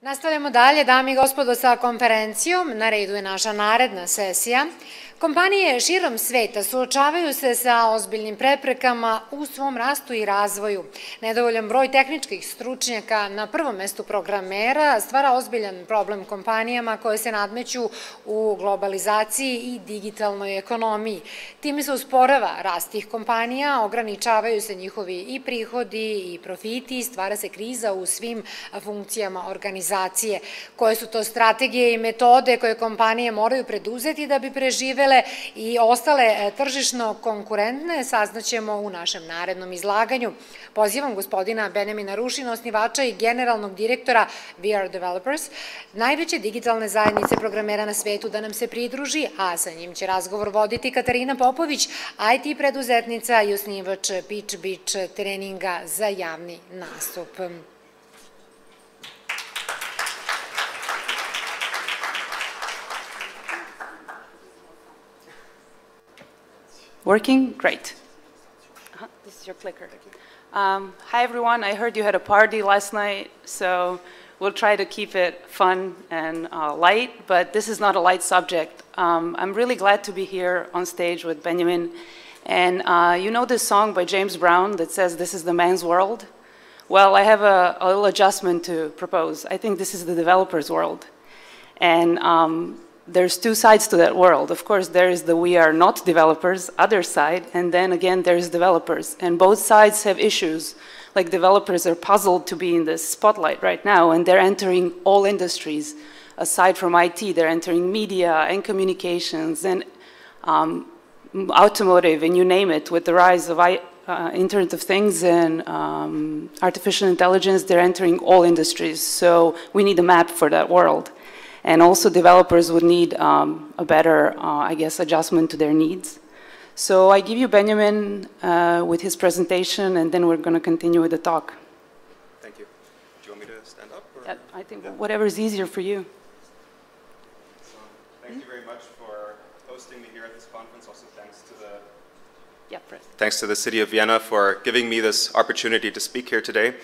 Nastavljamo dalje, dame i gospodo, sa konferencijom. Na redu je naša naredna sesija. Kompanije širom sveta suočavaju se sa ozbiljnim preprekama u svom rastu i razvoju. Nedovoljan broj tehničkih stručnjaka, na prvom mestu programera, stvara ozbiljan problem kompanijama koje se nadmeću u globalizaciji i digitalnoj ekonomiji. Time se usporava rast tih kompanija, ograničavaju se njihovi i prihodi i profiti, stvara se kriza u svim funkcijama organizacije. Koje su to strategije i metode koje kompanije moraju preduzeti da bi preživele i ostale tržišno konkurentne, saznaćemo u našem narednom izlaganju. Pozivam gospodina Benjamina Rušina, osnivača i generalnog direktora We Are Developers, najveće digitalne zajednice programera na svetu, da nam se pridruži, a sa njim će razgovor voditi Katarina Popović, IT preduzetnica i osnivač Pitch Beach treninga za javni nastup. Working? Great. This is your clicker. Hi everyone, I heard you had a party last night, so we'll try to keep it fun and light, but this is not a light subject. I'm really glad to be here on stage with Benjamin. And you know this song by James Brown that says, "This is the man's world"? Well, I have a little adjustment to propose. I think this is the developer's world. And there's two sides to that world. Of course, there is the we are not developers, other side, and then again, there's developers. And both sides have issues. Like developers are puzzled to be in the spotlight right now, and they're entering all industries. Aside from IT, they're entering media and communications and automotive, and you name it. With the rise of Internet of Things and artificial intelligence, they're entering all industries. So we need a map for that world. And also developers would need a better, I guess, adjustment to their needs. So I give you Benjamin with his presentation, and then we're going to continue with the talk. Thank you. Do you want me to stand up? Or? Yeah, I think whatever is easier for you. So, thank you very much for hosting me here at this conference. Also thanks to the City of Vienna for giving me this opportunity to speak here today.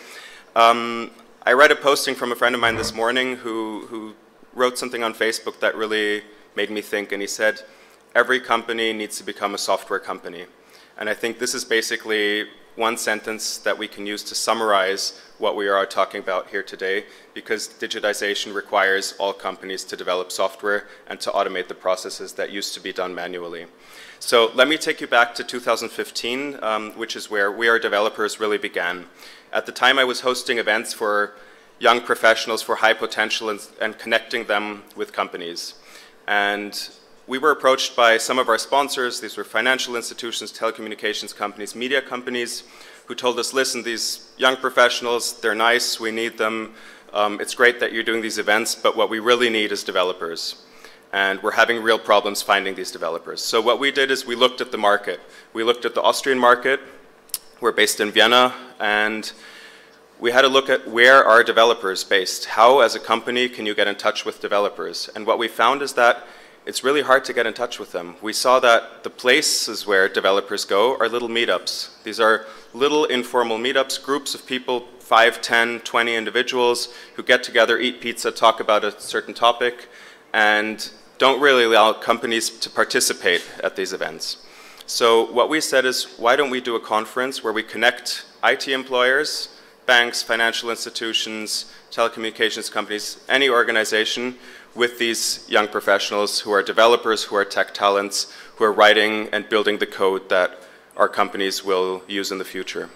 I read a posting from a friend of mine this morning who wrote something on Facebook that really made me think, and he said, every company needs to become a software company. And I think this is basically one sentence that we can use to summarize what we are talking about here today, because digitization requires all companies to develop software and to automate the processes that used to be done manually. So let me take you back to 2015, which is where We Are Developers really began. At the time I was hosting events for young professionals for high potential and connecting them with companies. And we were approached by some of our sponsors. These were financial institutions, telecommunications companies, media companies, who told us, listen, these young professionals, they're nice, we need them. It's great that you're doing these events, but what we really need is developers. And we're having real problems finding these developers. So what we did is we looked at the market. We looked at the Austrian market. We're based in Vienna, and we had a look at where are developers based. How, as a company, can you get in touch with developers? And what we found is that it's really hard to get in touch with them. We saw that the places where developers go are little meetups. These are little informal meetups, groups of people, 5, 10, 20 individuals who get together, eat pizza, talk about a certain topic, and don't really allow companies to participate at these events. So what we said is, why don't we do a conference where we connect IT employers, banks, financial institutions, telecommunications companies, any organization with these young professionals who are developers, who are tech talents, who are writing and building the code that our companies will use in the future.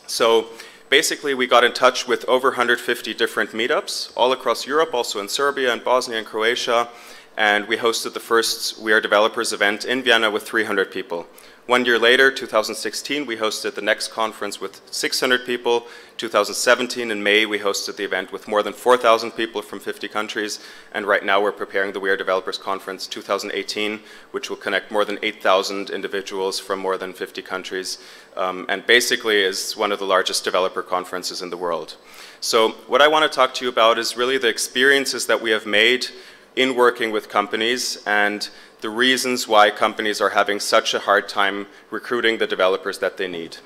So basically we got in touch with over 150 different meetups all across Europe, also in Serbia and Bosnia and Croatia, and we hosted the first We Are Developers event in Vienna with 300 people. 1 year later, 2016, we hosted the next conference with 600 people. 2017, in May, we hosted the event with more than 4,000 people from 50 countries. And right now, we're preparing the We Are Developers Conference 2018, which will connect more than 8,000 individuals from more than 50 countries. And basically is one of the largest developer conferences in the world. So what I want to talk to you about is really the experiences that we have made in working with companies and the reasons why companies are having such a hard time recruiting the developers that they need.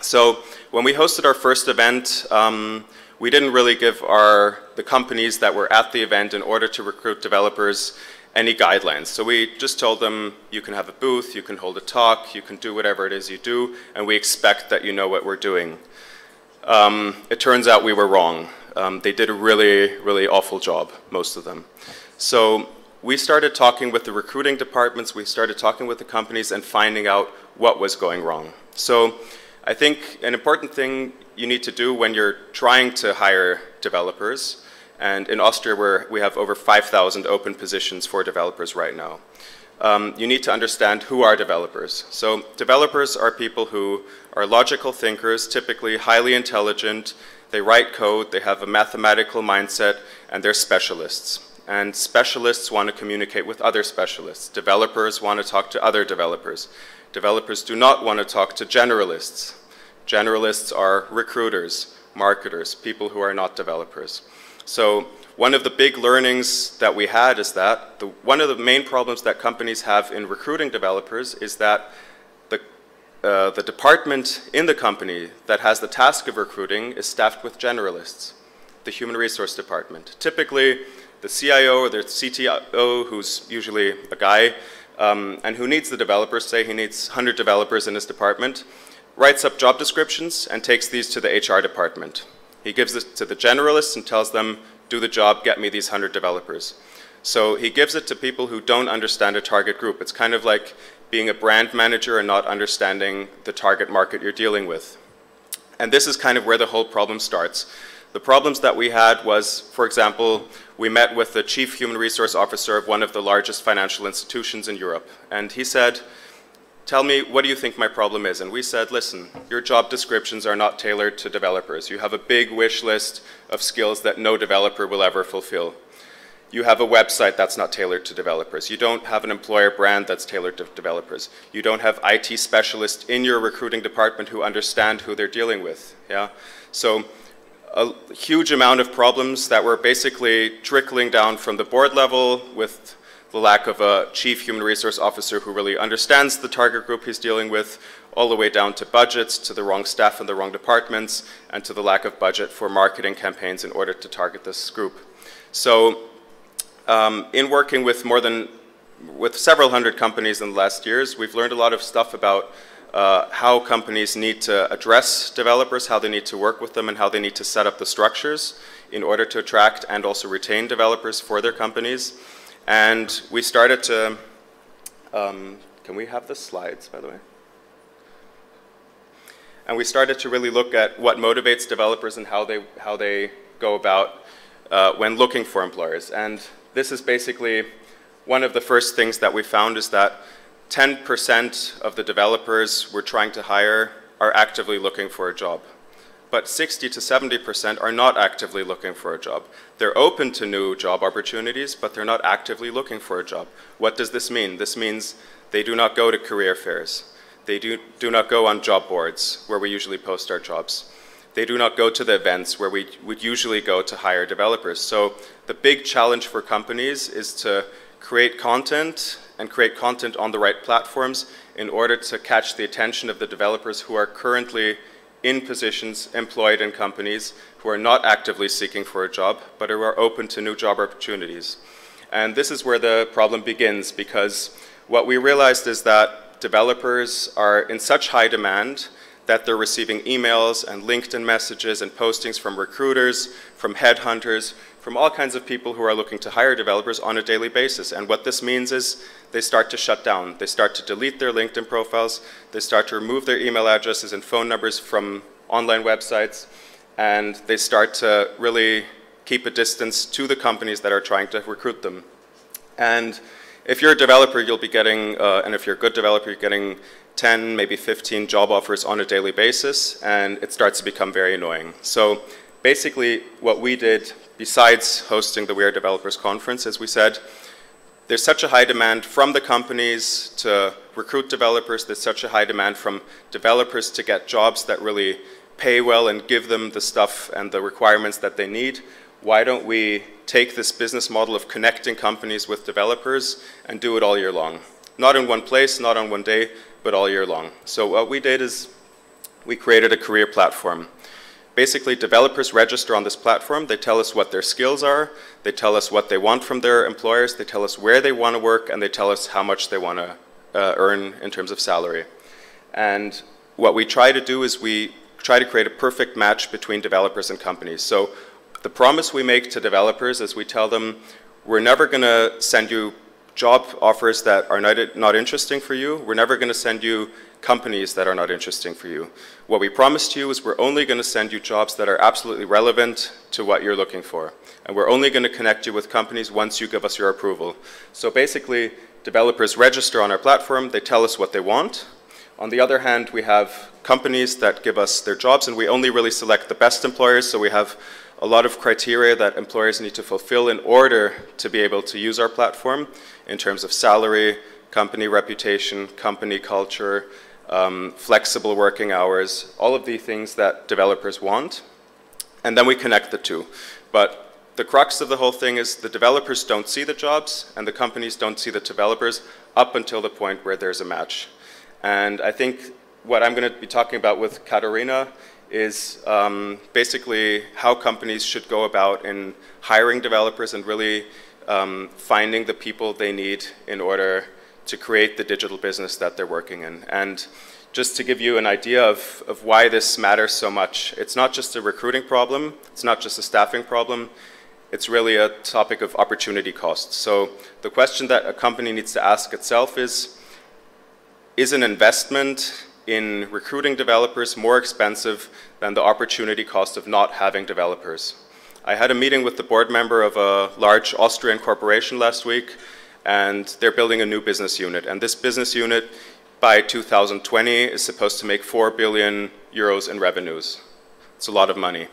So when we hosted our first event, we didn't really give the companies that were at the event in order to recruit developers any guidelines. So we just told them, you can have a booth, you can hold a talk, you can do whatever it is you do, and we expect that you know what we're doing. It turns out we were wrong. They did a really, really awful job, most of them. So we started talking with the recruiting departments, we started talking with the companies and finding out what was going wrong. So I think an important thing you need to do when you're trying to hire developers, and in Austria we have over 5,000 open positions for developers right now. You need to understand who are developers. So developers are people who are logical thinkers, typically highly intelligent, they write code, they have a mathematical mindset, and they're specialists. And specialists want to communicate with other specialists. Developers want to talk to other developers. Developers do not want to talk to generalists. Generalists are recruiters, marketers, people who are not developers. So one of the big learnings that we had is that one of the main problems that companies have in recruiting developers is that the department in the company that has the task of recruiting is staffed with generalists, the human resource department. Typically, the CIO or the CTO, who's usually a guy, and who needs the developers, say he needs 100 developers in his department, writes up job descriptions and takes these to the HR department. He gives it to the generalists and tells them, do the job, get me these 100 developers. So he gives it to people who don't understand a target group. It's kind of like being a brand manager and not understanding the target market you're dealing with. And this is kind of where the whole problem starts. The problems that we had was, for example, we met with the chief human resource officer of one of the largest financial institutions in Europe. And he said, tell me, what do you think my problem is? And we said, listen, your job descriptions are not tailored to developers. You have a big wish list of skills that no developer will ever fulfill. You have a website that's not tailored to developers. You don't have an employer brand that's tailored to developers. You don't have IT specialists in your recruiting department who understand who they're dealing with. Yeah? So a huge amount of problems that were basically trickling down from the board level with the lack of a chief human resource officer who really understands the target group he's dealing with, all the way down to budgets, to the wrong staff in the wrong departments, and to the lack of budget for marketing campaigns in order to target this group. So in working with several hundred companies in the last years, we've learned a lot of stuff about how companies need to address developers, how they need to work with them, and how they need to set up the structures in order to attract and also retain developers for their companies. And we started to, can we have the slides, by the way? And we started to really look at what motivates developers and how they go about when looking for employers. And this is basically one of the first things that we found is that 10% of the developers we're trying to hire are actively looking for a job. But 60 to 70% are not actively looking for a job. They're open to new job opportunities, but they're not actively looking for a job. What does this mean? This means they do not go to career fairs. They do not go on job boards where we usually post our jobs. They do not go to the events where we would usually go to hire developers. So the big challenge for companies is to create content and create content on the right platforms in order to catch the attention of the developers who are currently in positions employed in companies who are not actively seeking for a job, but who are open to new job opportunities. And this is where the problem begins, because what we realized is that developers are in such high demand that they're receiving emails and LinkedIn messages and postings from recruiters, from headhunters, from all kinds of people who are looking to hire developers on a daily basis. And what this means is they start to shut down. They start to delete their LinkedIn profiles. They start to remove their email addresses and phone numbers from online websites. And they start to really keep a distance to the companies that are trying to recruit them. And if you're a developer, you'll be getting, and if you're a good developer, you're getting 10, maybe 15 job offers on a daily basis, and it starts to become very annoying. So basically what we did, besides hosting the We Are Developers conference, is we said, there's such a high demand from the companies to recruit developers, there's such a high demand from developers to get jobs that really pay well and give them the stuff and the requirements that they need. Why don't we take this business model of connecting companies with developers and do it all year long? Not in one place, not on one day, but all year long. So what we did is we created a career platform. basically, developers register on this platform. They tell us what their skills are. They tell us what they want from their employers. They tell us where they want to work, and they tell us how much they want to earn in terms of salary. And what we try to do is we try to create a perfect match between developers and companies. So the promise we make to developers is we tell them, we're never going to send you job offers that are not interesting for you. We're never going to send you companies that are not interesting for you. What we promise to you is we're only going to send you jobs that are absolutely relevant to what you're looking for. And we're only going to connect you with companies once you give us your approval. So basically, developers register on our platform. They tell us what they want. On the other hand, we have companies that give us their jobs, and we only really select the best employers. So we have a lot of criteria that employers need to fulfill in order to be able to use our platform in terms of salary, company reputation, company culture, flexible working hours, all of the things that developers want. And then we connect the two. But the crux of the whole thing is the developers don't see the jobs and the companies don't see the developers up until the point where there's a match. And I think what I'm going to be talking about with Katarina is basically how companies should go about in hiring developers and really finding the people they need in order to create the digital business that they're working in. And just to give you an idea of why this matters so much, it's not just a recruiting problem, it's not just a staffing problem, it's really a topic of opportunity costs. So the question that a company needs to ask itself is an investment in recruiting developers more expensive than the opportunity cost of not having developers? I had a meeting with the board member of a large Austrian corporation last week, and they're building a new business unit. And this business unit, by 2020, is supposed to make 4 billion euros in revenues. It's a lot of money.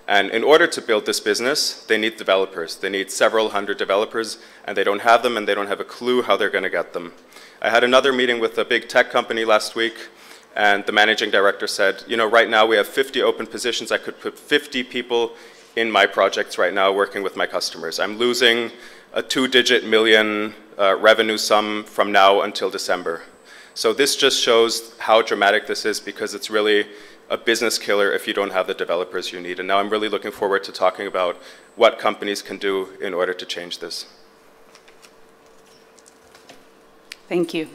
And in order to build this business, they need developers. They need several hundred developers, and they don't have them, and they don't have a clue how they're going to get them. I had another meeting with a big tech company last week, and the managing director said, you know, right now we have 50 open positions. I could put 50 people in my projects right now working with my customers. I'm losing a 2-digit million revenue sum from now until December. So this just shows how dramatic this is, because it's really a business killer if you don't have the developers you need. And now I'm really looking forward to talking about what companies can do in order to change this. Thank you.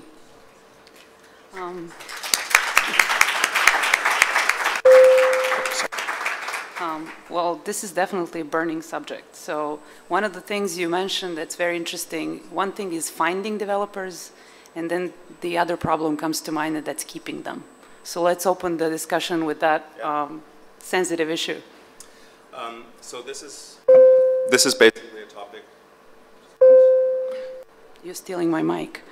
Well, this is definitely a burning subject. So one of the things you mentioned that's very interesting, one thing is finding developers, and then the other problem comes to mind, and that's keeping them. So let's open the discussion with that sensitive issue. So this is basically a topic. You're stealing my mic.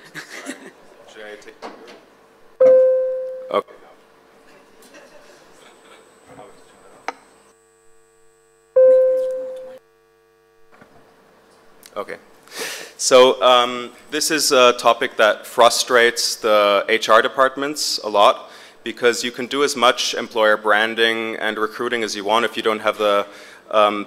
Should I take it? Okay. Okay. So this is a topic that frustrates the HR departments a lot, because you can do as much employer branding and recruiting as you want. If you don't have the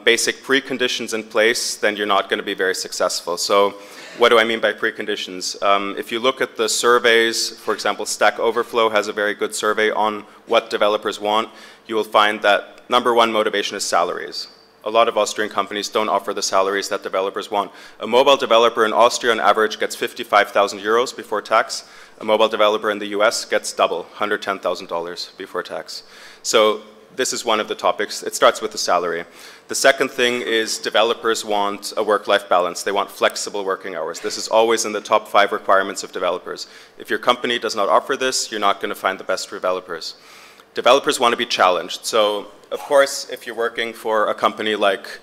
basic preconditions in place, then you're not going to be very successful. So what do I mean by preconditions? If you look at the surveys, for example, Stack Overflow has a very good survey on what developers want. You will find that #1 motivation is salaries. A lot of Austrian companies don't offer the salaries that developers want. A mobile developer in Austria on average gets 55,000 euros before tax. A mobile developer in the US gets double, $110,000 before tax. So this is one of the topics. It starts with the salary. The second thing is developers want a work-life balance. They want flexible working hours. This is always in the top 5 requirements of developers. If your company does not offer this, you're not going to find the best developers. Developers want to be challenged. So, of course, if you're working for a company like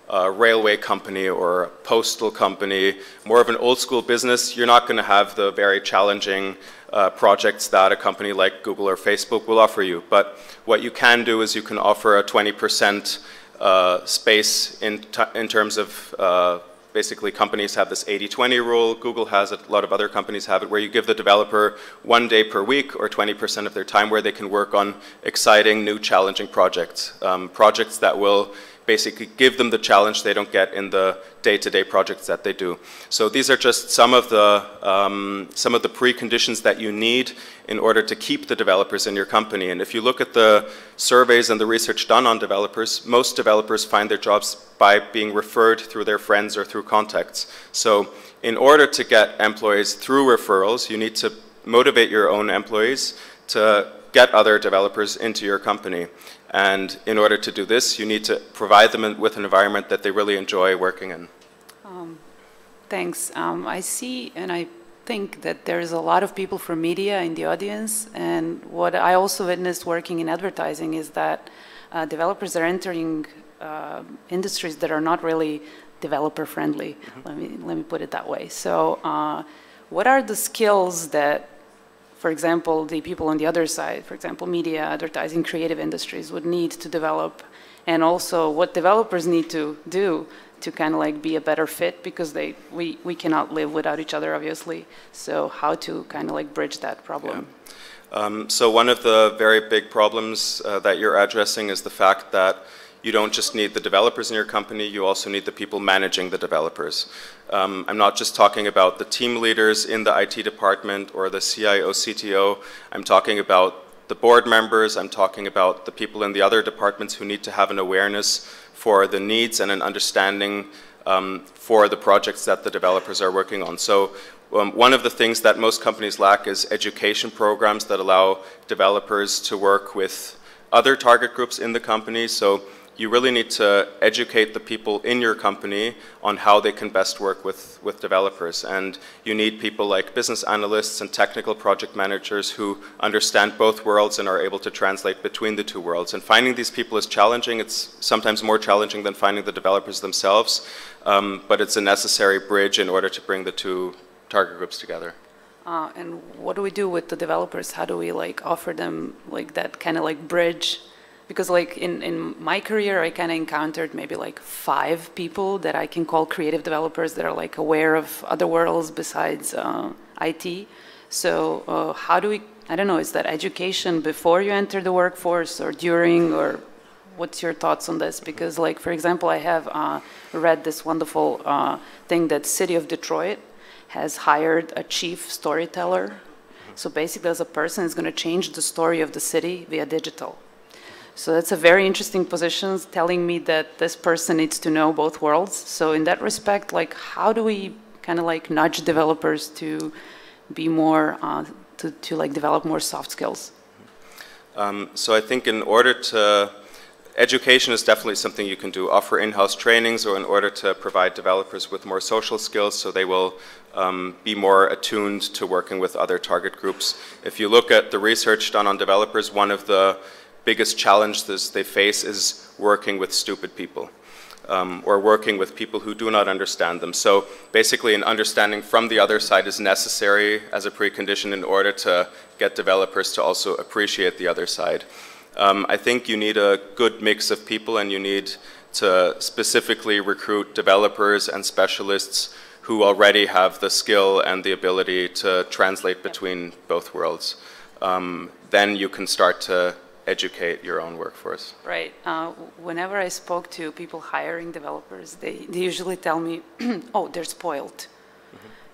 a railway company or a postal company, more of an old school business, you're not going to have the very challenging projects that a company like Google or Facebook will offer you. But what you can do is you can offer a 20% space in terms of basically companies have this 80-20 rule. Google has it, a lot of other companies have it, where you give the developer 1 day per week or 20% of their time where they can work on exciting, new, challenging projects. Projects that will basically give them the challenge they don't get in the day-to-day projects that they do. So these are just some of the preconditions that you need in order to keep the developers in your company. And if you look at the surveys and the research done on developers, most developers find their jobs by being referred through their friends or through contacts. So in order to get employees through referrals, you need to motivate your own employees to get other developers into your company. And in order to do this, you need to provide them with an environment that they really enjoy working in. Thanks. I see and I think that there's a lot of people from media in the audience, and what I also witnessed working in advertising is that developers are entering industries that are not really developer friendly. Let me put it that way. So what are the skills that, for example, the people on the other side, for example, media, advertising, creative industries would need to develop, and also what developers need to do to kind of like be a better fit, because we cannot live without each other, obviously. So how to kind of like bridge that problem? Yeah. So one of the very big problems that you're addressing is the fact that you don't just need the developers in your company, you also need the people managing the developers. I'm not just talking about the team leaders in the IT department or the CIO, CTO. I'm talking about the board members, I'm talking about the people in the other departments who need to have an awareness for the needs and an understanding for the projects that the developers are working on. So one of the things that most companies lack is education programs that allow developers to work with other target groups in the company. So you really need to educate the people in your company on how they can best work with developers. And you need people like business analysts and technical project managers who understand both worlds and are able to translate between the two worlds. And finding these people is challenging. It's sometimes more challenging than finding the developers themselves, but it's a necessary bridge in order to bring the two target groups together. And what do we do with the developers? How do we like offer them like that kind of like bridge? Because like in my career, I kind of encountered maybe like 5 people that I can call creative developers that are like aware of other worlds besides IT. So how do we, I don't know, is that education before you enter the workforce or during, or what's your thoughts on this? Because like, for example, I have read this wonderful thing that City of Detroit has hired a chief storyteller. So basically as a person is going to change the story of the city via digital. So that's a very interesting position, telling me that this person needs to know both worlds. So in that respect, like how do we kind of like nudge developers to be more, to like develop more soft skills? So I think in order to, education is definitely something you can do. Offer in-house trainings, or in order to provide developers with more social skills so they will be more attuned to working with other target groups. If you look at the research done on developers, one of the biggest challenges they face is working with stupid people, or working with people who do not understand them. So basically an understanding from the other side is necessary as a precondition in order to get developers to also appreciate the other side. I think you need a good mix of people, and you need to specifically recruit developers and specialists who already have the skill and the ability to translate between both worlds. Then you can start to educate your own workforce. Right. Whenever I spoke to people hiring developers, they usually tell me, oh, they're spoiled.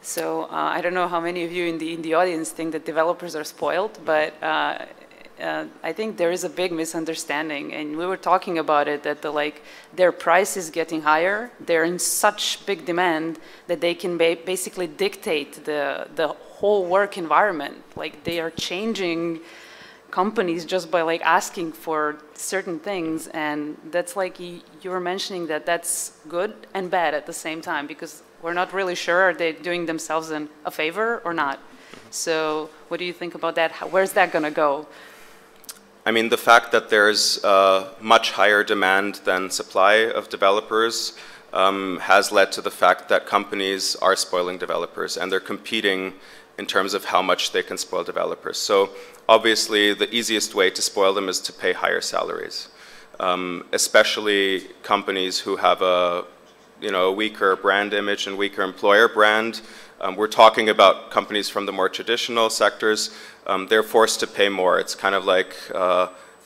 So I don't know how many of you in the audience think that developers are spoiled, but I think there is a big misunderstanding, and we were talking about it, that their price is getting higher. They're in such big demand that they can basically dictate the whole work environment. Like they are changing companies just by like asking for certain things, and that's like you were mentioning that that's good and bad at the same time, because we're not really sure are they doing themselves a favor or not. So what do you think about that? Where's that going to go? I mean, the fact that there's much higher demand than supply of developers has led to the fact that companies are spoiling developers, and they're competing in terms of how much they can spoil developers. So obviously the easiest way to spoil them is to pay higher salaries, especially companies who have a weaker brand image and weaker employer brand. We're talking about companies from the more traditional sectors. They're forced to pay more. It's kind of like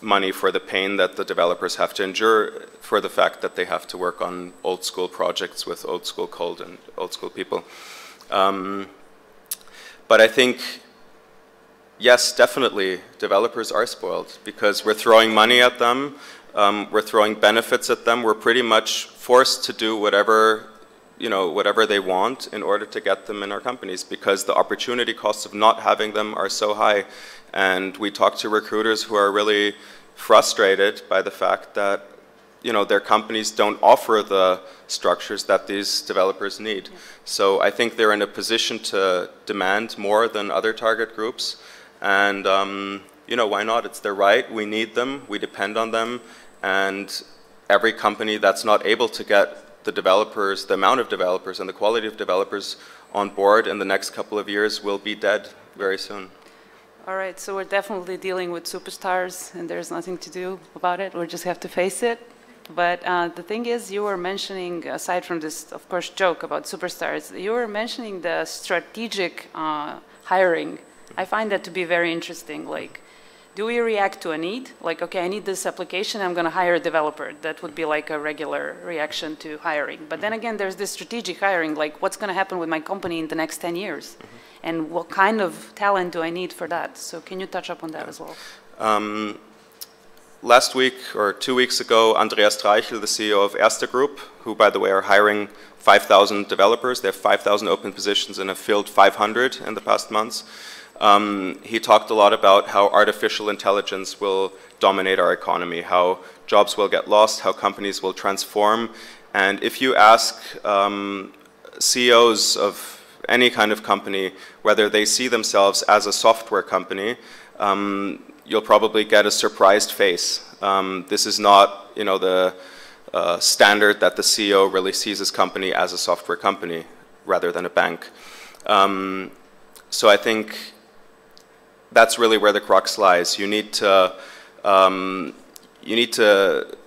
money for the pain that the developers have to endure for the fact that they have to work on old school projects with old school code and old school people. But I think, yes, definitely, developers are spoiled because we're throwing money at them, we're throwing benefits at them, we're pretty much forced to do whatever they want in order to get them in our companies because the opportunity costs of not having them are so high. And we talk to recruiters who are really frustrated by the fact that their companies don't offer the structures that these developers need. Yeah. So I think they're in a position to demand more than other target groups. And why not? It's their right. We need them. We depend on them. And every company that's not able to get the developers, the amount of developers and the quality of developers on board in the next couple of years will be dead very soon. All right, so we're definitely dealing with superstars and there's nothing to do about it. We just have to face it. But the thing is, you were mentioning, aside from this, of course, joke about superstars, you were mentioning the strategic hiring. I find that to be very interesting. Like, do we react to a need? Like, okay, I need this application, I'm going to hire a developer. That would be like a regular reaction to hiring. But then again, there's this strategic hiring, like what's going to happen with my company in the next 10 years? And what kind of talent do I need for that? So can you touch up on that as well? Last week or 2 weeks ago, Andreas Streichel, the CEO of Erste Group, who by the way are hiring 5,000 developers, they have 5,000 open positions and have filled 500 in the past months. He talked a lot about how artificial intelligence will dominate our economy, how jobs will get lost, how companies will transform. And if you ask CEOs of any kind of company whether they see themselves as a software company, you'll probably get a surprised face. This is not, the standard that the CEO really sees his company as a software company rather than a bank. So I think that's really where the crux lies. You need to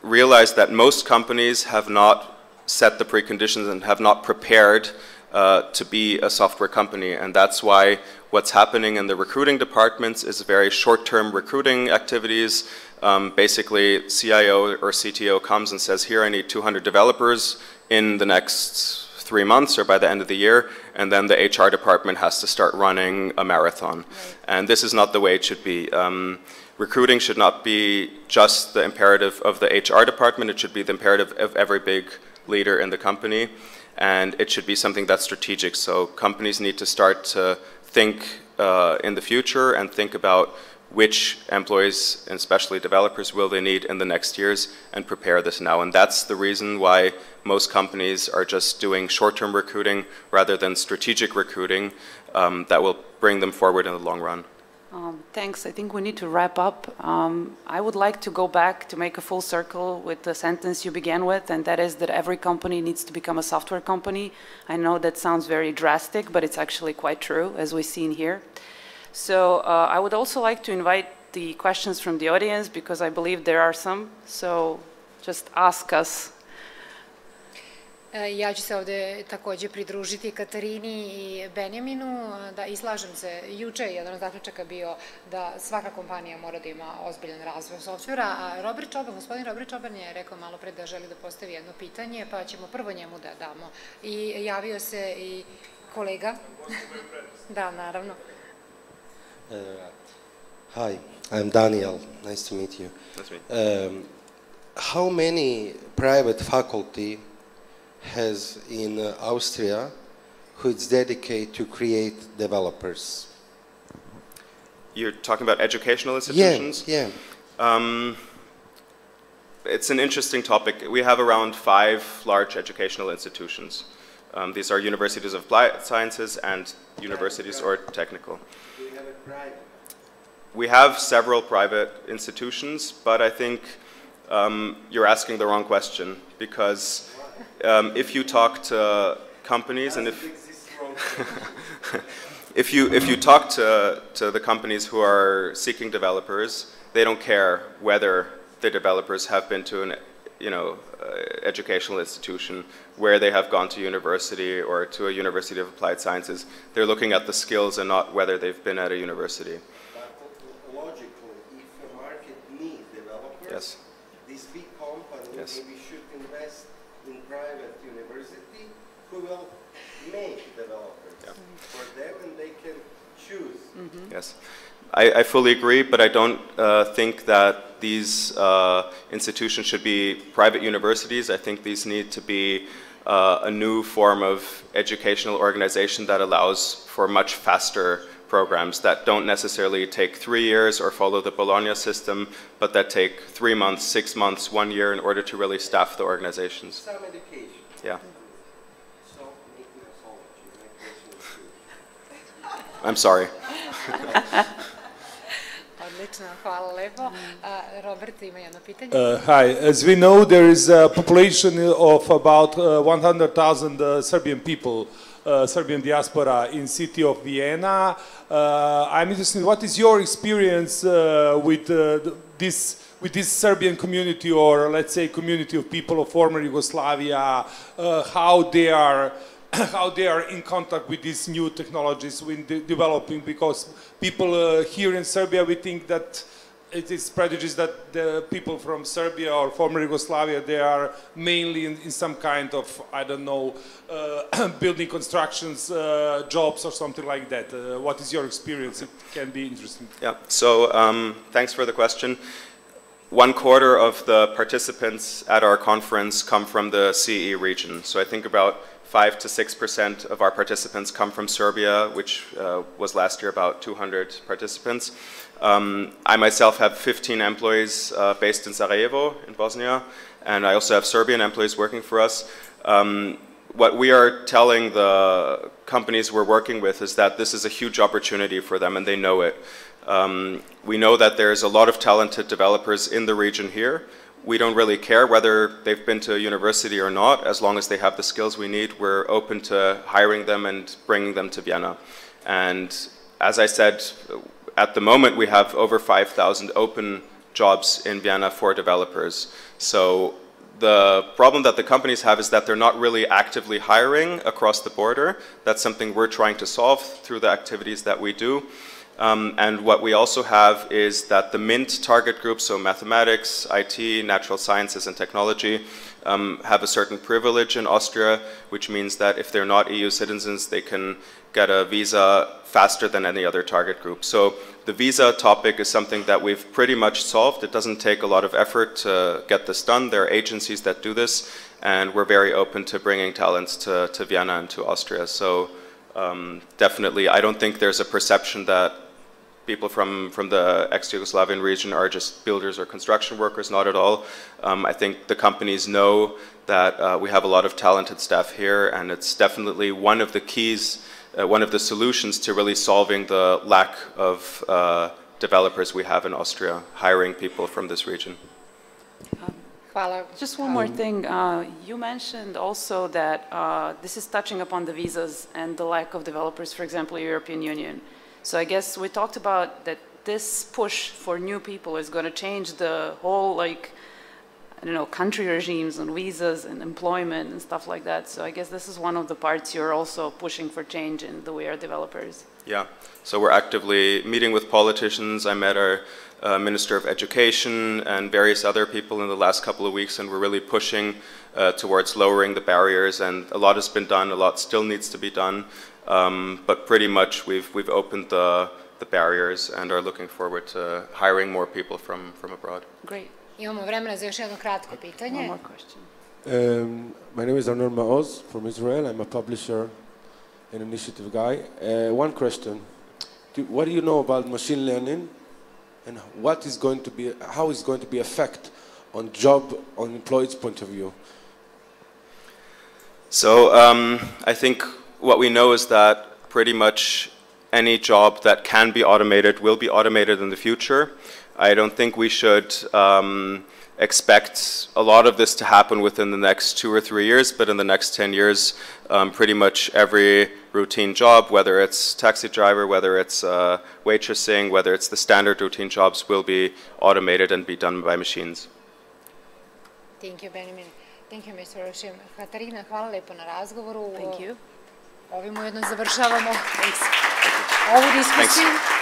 realize that most companies have not set the preconditions and have not prepared to be a software company, and that's why what's happening in the recruiting departments is very short-term recruiting activities. Basically, CIO or CTO comes and says, here I need 200 developers in the next 3 months or by the end of the year, and then the HR department has to start running a marathon. Right. And this is not the way it should be. Recruiting should not be just the imperative of the HR department, it should be the imperative of every big leader in the company, and it should be something that's strategic. So companies need to start to think in the future and think about which employees, and especially developers, will they need in the next years and prepare this now. And that's the reason why most companies are just doing short-term recruiting rather than strategic recruiting that will bring them forward in the long run. Thanks. I think we need to wrap up. I would like to go back to make a full circle with the sentence you began with, and that is that every company needs to become a software company. I know that sounds very drastic, but it's actually quite true, as we've seen here. So I would also like to invite the questions from the audience, because I believe there are some. So just ask us. Ja ću se ovde takođe pridružiti Katarini i Benjaminu, da i slažem se, juče je jedan od zaključaka bio da svaka kompanija mora da ima ozbiljan razvoj softvera, a gospodin Robert Čoban je rekao malo pre da želi da postavi jedno pitanje, pa ćemo prvo njemu da damo. I javio se i kolega. Da, naravno. Hi, I'm Daniel. Nice to meet you. That's me. How many private faculty has in Austria who is dedicated to create developers? You're talking about educational institutions? Yeah. It's an interesting topic. We have around 5 large educational institutions. These are universities of applied sciences and universities or technical. Do you have a private? We have several private institutions, but I think you're asking the wrong question, because if you talk to companies and if you talk to the companies who are seeking developers, they don't care whether the developers have been to an educational institution, where they have gone to university or to a university of applied sciences. They're looking at the skills and not whether they've been at a university. But logically, if a market needs developers, Yes. this big company maybe should invest in private university who will make developers for them and they can choose. Yes. I fully agree, but I don't think that these institutions should be private universities. I think these need to be a new form of educational organization that allows for much faster programs that don't necessarily take 3 years or follow the Bologna system, but that take 3 months, 6 months, 1 year in order to really staff the organizations. Some education. Yeah. So, making a Solor. I'm sorry. Odlično, hvala lepo. Robert ima jedno pitanje. Hi, as we know, there is a population of about 100,000 Serbian people, Serbian diaspora in city of Vienna. I'm interested in what is your experience with this Serbian community, or let's say community of people of former Yugoslavia, how they are in contact with these new technologies when developing, because people here in Serbia, we think that it is prejudice that the people from Serbia or former Yugoslavia, they are mainly in some kind of, I don't know, building constructions, jobs or something like that. What is your experience? It can be interesting. Yeah, so thanks for the question. 1/4 of the participants at our conference come from the CE region. So I think about 5 to 6% of our participants come from Serbia, which was last year about 200 participants. I myself have 15 employees based in Sarajevo in Bosnia, and I also have Serbian employees working for us. What we are telling the companies we're working with is that this is a huge opportunity for them, and they know it. We know that there's a lot of talented developers in the region here. We don't really care whether they've been to a university or not. As long as they have the skills we need, we're open to hiring them and bringing them to Vienna. And as I said, at the moment we have over 5,000 open jobs in Vienna for developers. So the problem that the companies have is that they're not really actively hiring across the border. That's something we're trying to solve through the activities that we do. And what we also have is that the MINT target group, so mathematics, IT, natural sciences and technology, have a certain privilege in Austria, which means that if they're not EU citizens, they can get a visa faster than any other target group. So the visa topic is something that we've pretty much solved. It doesn't take a lot of effort to get this done. There are agencies that do this, and we're very open to bringing talents to Vienna and to Austria. So definitely, I don't think there's a perception that people from the ex-Yugoslavian region are just builders or construction workers, not at all. I think the companies know that we have a lot of talented staff here, and it's definitely one of the keys, one of the solutions to really solving the lack of developers we have in Austria, hiring people from this region. Just one more thing. You mentioned also that this is touching upon the visas and the lack of developers, for example, European Union. So I guess we talked about that this push for new people is going to change the whole, like, I don't know, country regimes and visas and employment and stuff like that. So I guess this is one of the parts you're also pushing for change in the way our developers. Yeah, so we're actively meeting with politicians. I met our Minister of Education and various other people in the last couple of weeks, and we're really pushing towards lowering the barriers, and a lot has been done, a lot still needs to be done. But pretty much we've opened the barriers and are looking forward to hiring more people from abroad. Great. Imamo vremena za još jedno kratko pitanje. One more question. My name is Arnold Maoz from Israel. I'm a publisher and initiative guy. One question. What do you know about machine learning, and what is going to be, how is going to be effect on job, on employees' point of view? So I think what we know is that pretty much any job that can be automated will be automated in the future. I don't think we should expect a lot of this to happen within the next 2 or 3 years, but in the next 10 years, pretty much every routine job, whether it's taxi driver, whether it's waitressing, whether it's the standard routine jobs, will be automated and be done by machines. Thank you, Benjamin. Thank you, Mr. Rušin. Katarina, hvala lepo na razgovoru. Thank you. Ovim ujedno završavamo ovu diskusiju.